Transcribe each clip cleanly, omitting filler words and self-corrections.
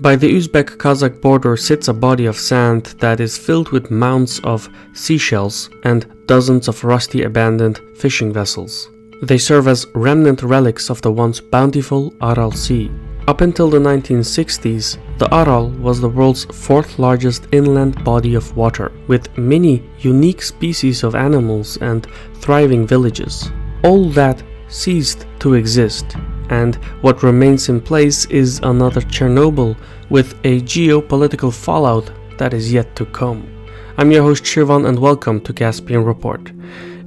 By the Uzbek-Kazakh border sits a body of sand that is filled with mounds of seashells and dozens of rusty abandoned fishing vessels. They serve as remnant relics of the once bountiful Aral Sea. Up until the 1960s, the Aral was the world's fourth largest inland body of water, with many unique species of animals and thriving villages. All that ceased to exist, and what remains in place is another Chernobyl with a geopolitical fallout that is yet to come. I'm your host Shirvan and welcome to Caspian Report.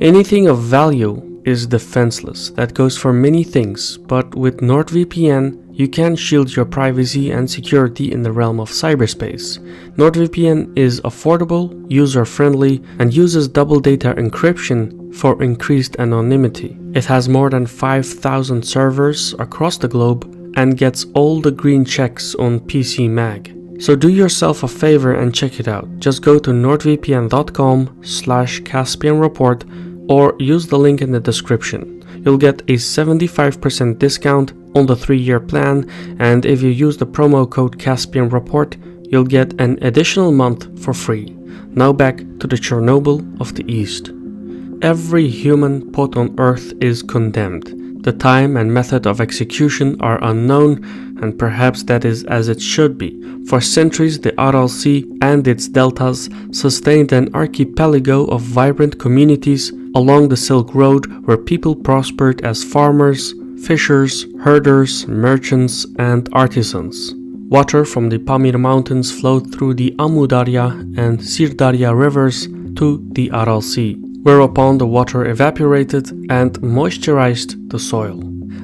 Anything of value is defenseless. That goes for many things, but with NordVPN you can shield your privacy and security in the realm of cyberspace. NordVPN is affordable, user-friendly, and uses double data encryption for increased anonymity. It has more than 5,000 servers across the globe and gets all the green checks on PC Mag. So do yourself a favor and check it out. Just go to nordvpn.com/CaspianReport or use the link in the description. You'll get a 75% discount on the 3-year plan, and if you use the promo code CaspianReport, you'll get an additional month for free. Now back to the Chernobyl of the East. Every human put on Earth is condemned. The time and method of execution are unknown, and perhaps that is as it should be. For centuries, the Aral Sea and its deltas sustained an archipelago of vibrant communities along the Silk Road where people prospered as farmers, fishers, herders, merchants, and artisans. Water from the Pamir Mountains flowed through the Amu Darya and Sirdarya rivers to the Aral Sea, whereupon the water evaporated and moisturized the soil.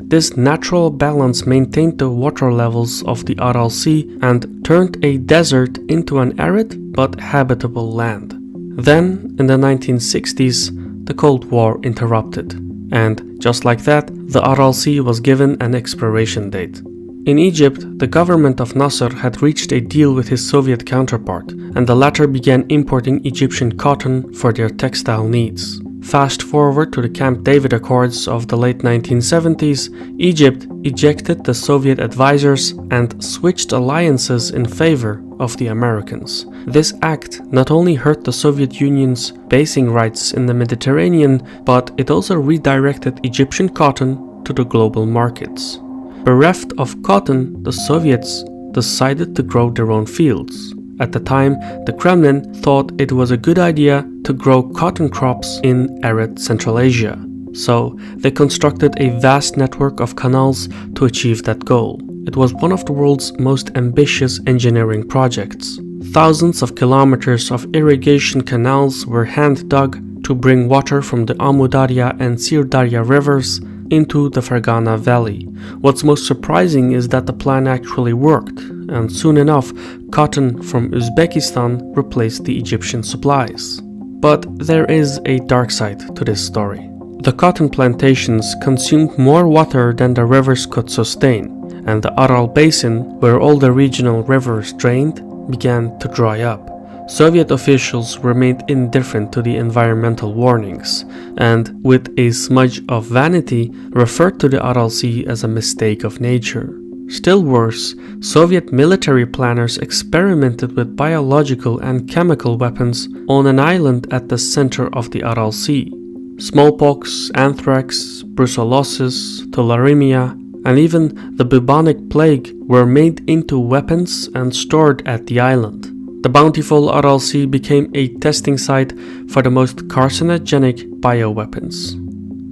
This natural balance maintained the water levels of the Aral Sea and turned a desert into an arid but habitable land. Then, in the 1960s, the Cold War interrupted, and just like that, the Aral Sea was given an expiration date. In Egypt, the government of Nasser had reached a deal with his Soviet counterpart, and the latter began importing Egyptian cotton for their textile needs. Fast forward to the Camp David Accords of the late 1970s, Egypt ejected the Soviet advisors and switched alliances in favor of the Americans. This act not only hurt the Soviet Union's basing rights in the Mediterranean, but it also redirected Egyptian cotton to the global markets. Bereft of cotton, the Soviets decided to grow their own fields. At the time, the Kremlin thought it was a good idea to grow cotton crops in arid Central Asia. So they constructed a vast network of canals to achieve that goal. It was one of the world's most ambitious engineering projects. Thousands of kilometers of irrigation canals were hand-dug to bring water from the Amu Darya and Sirdarya rivers into the Fergana Valley. What's most surprising is that the plan actually worked, and soon enough, cotton from Uzbekistan replaced the Egyptian supplies. But there is a dark side to this story. The cotton plantations consumed more water than the rivers could sustain, and the Aral Basin, where all the regional rivers drained, began to dry up. Soviet officials remained indifferent to the environmental warnings, and with a smudge of vanity, referred to the Aral Sea as a mistake of nature. Still worse, Soviet military planners experimented with biological and chemical weapons on an island at the center of the Aral Sea. Smallpox, anthrax, brucellosis, tularemia, and even the bubonic plague were made into weapons and stored at the island. The bountiful Aral Sea became a testing site for the most carcinogenic bioweapons.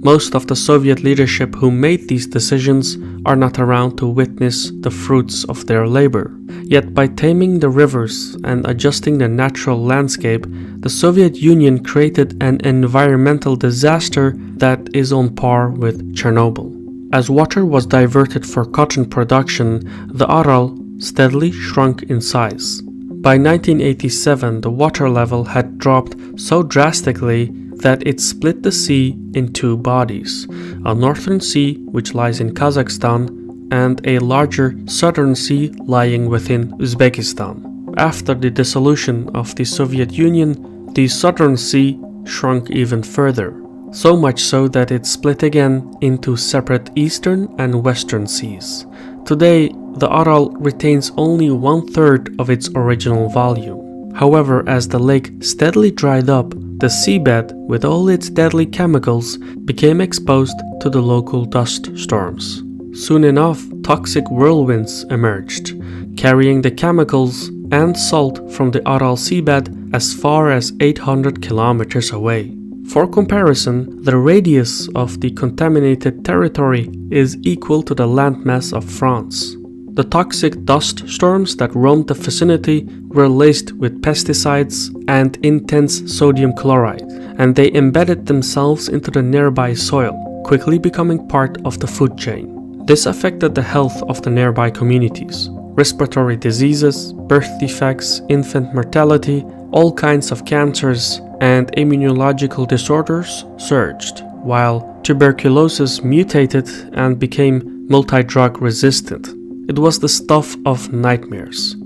Most of the Soviet leadership who made these decisions are not around to witness the fruits of their labor. Yet by taming the rivers and adjusting the natural landscape, the Soviet Union created an environmental disaster that is on par with Chernobyl. As water was diverted for cotton production, the Aral steadily shrunk in size. By 1987, the water level had dropped so drastically that it split the sea in two bodies, a northern sea which lies in Kazakhstan and a larger southern sea lying within Uzbekistan. After the dissolution of the Soviet Union, the southern sea shrunk even further, so much so that it split again into separate eastern and western seas. Today, the Aral retains only 1/3 of its original volume. However, as the lake steadily dried up, the seabed, with all its deadly chemicals, became exposed to the local dust storms. Soon enough, toxic whirlwinds emerged, carrying the chemicals and salt from the Aral seabed as far as 800 kilometers away. For comparison, the radius of the contaminated territory is equal to the landmass of France. The toxic dust storms that roamed the vicinity were laced with pesticides and intense sodium chloride, and they embedded themselves into the nearby soil, quickly becoming part of the food chain. This affected the health of the nearby communities. Respiratory diseases, birth defects, infant mortality, all kinds of cancers, and immunological disorders surged, while tuberculosis mutated and became multi-drug resistant. It was the stuff of nightmares.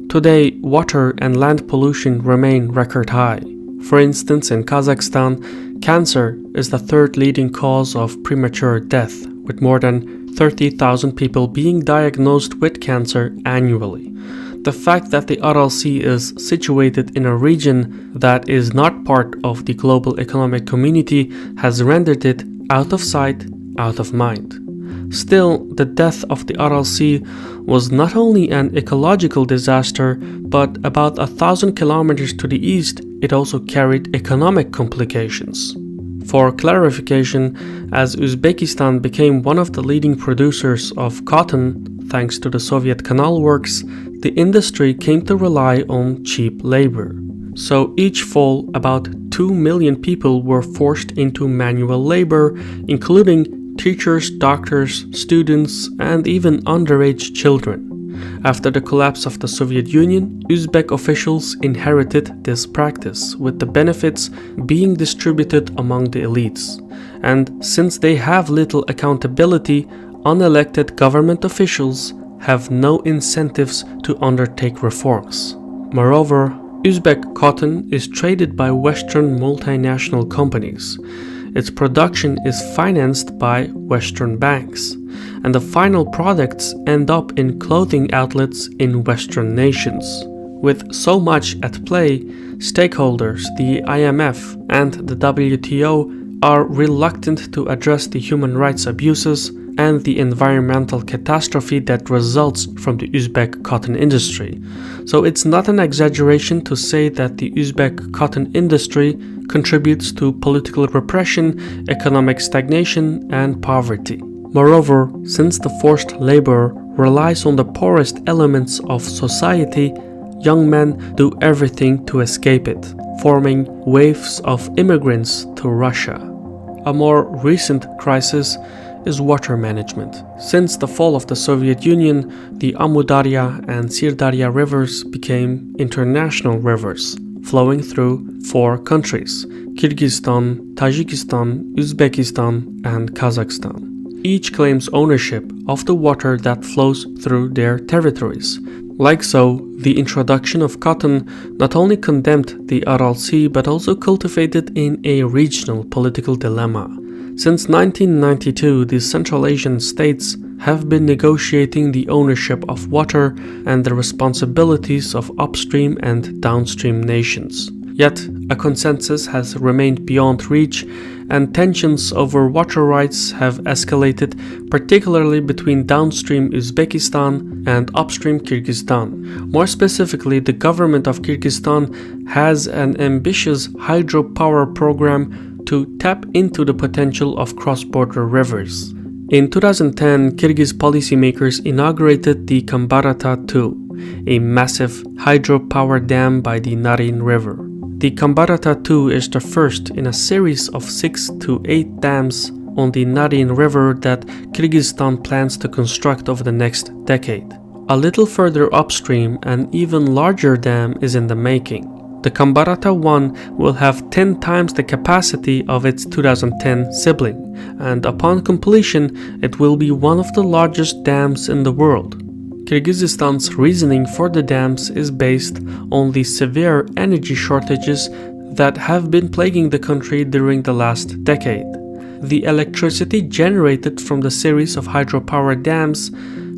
Today, water and land pollution remain record high. For instance, in Kazakhstan, cancer is the third leading cause of premature death, with more than 30,000 people being diagnosed with cancer annually. The fact that the Aral Sea is situated in a region that is not part of the global economic community has rendered it out of sight, out of mind. Still, the death of the Aral Sea was not only an ecological disaster, but about 1,000 kilometers to the east, it also carried economic complications. For clarification, as Uzbekistan became one of the leading producers of cotton, thanks to the Soviet canal works, the industry came to rely on cheap labor. So each fall, about 2 million people were forced into manual labor, including teachers, doctors, students, and even underage children. After the collapse of the Soviet Union, Uzbek officials inherited this practice, with the benefits being distributed among the elites. And since they have little accountability, unelected government officials have no incentives to undertake reforms. Moreover, Uzbek cotton is traded by Western multinational companies. Its production is financed by Western banks, and the final products end up in clothing outlets in Western nations. With so much at play, stakeholders, the IMF and the WTO, are reluctant to address the human rights abuses and the environmental catastrophe that results from the Uzbek cotton industry. So it's not an exaggeration to say that the Uzbek cotton industry contributes to political repression, economic stagnation, and poverty. Moreover, since the forced labor relies on the poorest elements of society, young men do everything to escape it, forming waves of immigrants to Russia. A more recent crisis is water management. Since the fall of the Soviet Union, the Amudarya and Sirdarya rivers became international rivers, flowing through 4 countries: Kyrgyzstan, Tajikistan, Uzbekistan, and Kazakhstan. Each claims ownership of the water that flows through their territories. Like so, the introduction of cotton not only condemned the Aral Sea but also cultivated in a regional political dilemma. Since 1992, the Central Asian states have been negotiating the ownership of water and the responsibilities of upstream and downstream nations. Yet, a consensus has remained beyond reach, and tensions over water rights have escalated, particularly between downstream Uzbekistan and upstream Kyrgyzstan. More specifically, the government of Kyrgyzstan has an ambitious hydropower program to tap into the potential of cross-border rivers. In 2010, Kyrgyz policymakers inaugurated the Kambarata 2, a massive hydropower dam by the Narin River. The Kambarata 2 is the first in a series of 6 to 8 dams on the Narin River that Kyrgyzstan plans to construct over the next decade. A little further upstream, an even larger dam is in the making. The Kambarata 1 will have 10 times the capacity of its 2010 sibling, and upon completion, it will be one of the largest dams in the world. Kyrgyzstan's reasoning for the dams is based on the severe energy shortages that have been plaguing the country during the last decade. The electricity generated from the series of hydropower dams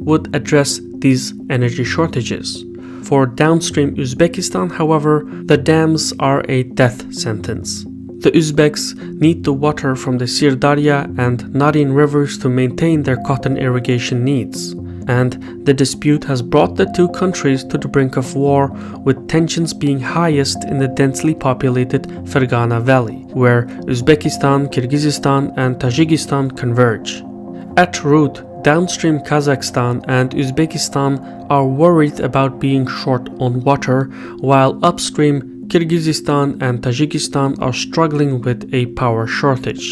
would address these energy shortages. For downstream Uzbekistan, however, the dams are a death sentence. The Uzbeks need the water from the Sirdarya and Narin rivers to maintain their cotton irrigation needs, and the dispute has brought the two countries to the brink of war, with tensions being highest in the densely populated Fergana Valley, where Uzbekistan, Kyrgyzstan and Tajikistan converge. At root, downstream Kazakhstan and Uzbekistan are worried about being short on water, while upstream Kyrgyzstan and Tajikistan are struggling with a power shortage.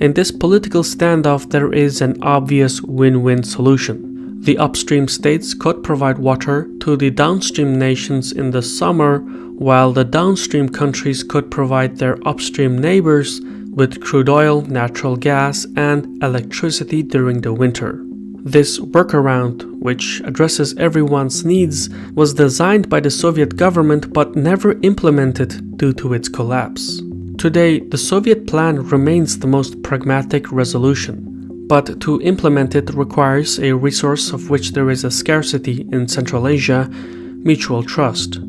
In this political standoff, there is an obvious win-win solution. The upstream states could provide water to the downstream nations in the summer, while the downstream countries could provide their upstream neighbors with crude oil, natural gas, and electricity during the winter. This workaround, which addresses everyone's needs, was designed by the Soviet government but never implemented due to its collapse. Today, the Soviet plan remains the most pragmatic resolution, but to implement it requires a resource of which there is a scarcity in Central Asia: mutual trust.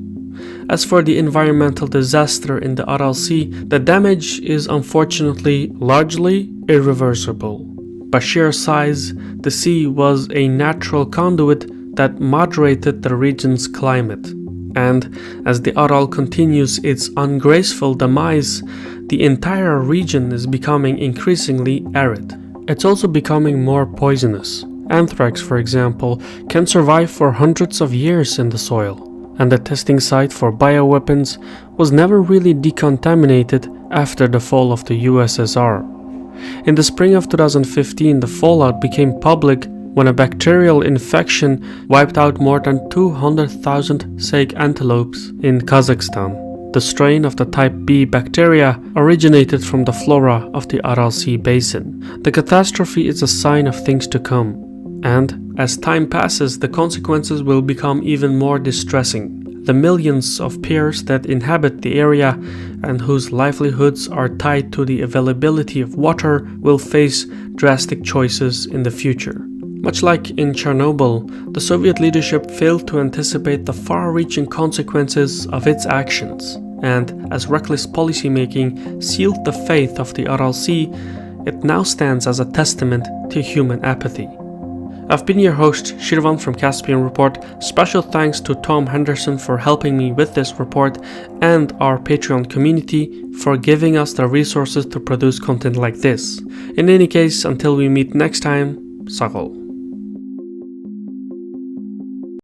As for the environmental disaster in the Aral Sea, the damage is unfortunately largely irreversible. By sheer size, the sea was a natural conduit that moderated the region's climate. And as the Aral continues its ungraceful demise, the entire region is becoming increasingly arid. It's also becoming more poisonous. Anthrax, for example, can survive for hundreds of years in the soil, and the testing site for bioweapons was never really decontaminated after the fall of the USSR. In the spring of 2015, the fallout became public when a bacterial infection wiped out more than 200,000 Sage antelopes in Kazakhstan. The strain of the type B bacteria originated from the flora of the Aral Sea basin. The catastrophe is a sign of things to come, and as time passes, the consequences will become even more distressing. The millions of peers that inhabit the area and whose livelihoods are tied to the availability of water will face drastic choices in the future. Much like in Chernobyl, the Soviet leadership failed to anticipate the far-reaching consequences of its actions, and as reckless policymaking sealed the fate of the Aral Sea, it now stands as a testament to human apathy. I've been your host, Shirvan from Caspian Report. Special thanks to Tom Henderson for helping me with this report, and our Patreon community for giving us the resources to produce content like this. In any case, until we meet next time, Sakol.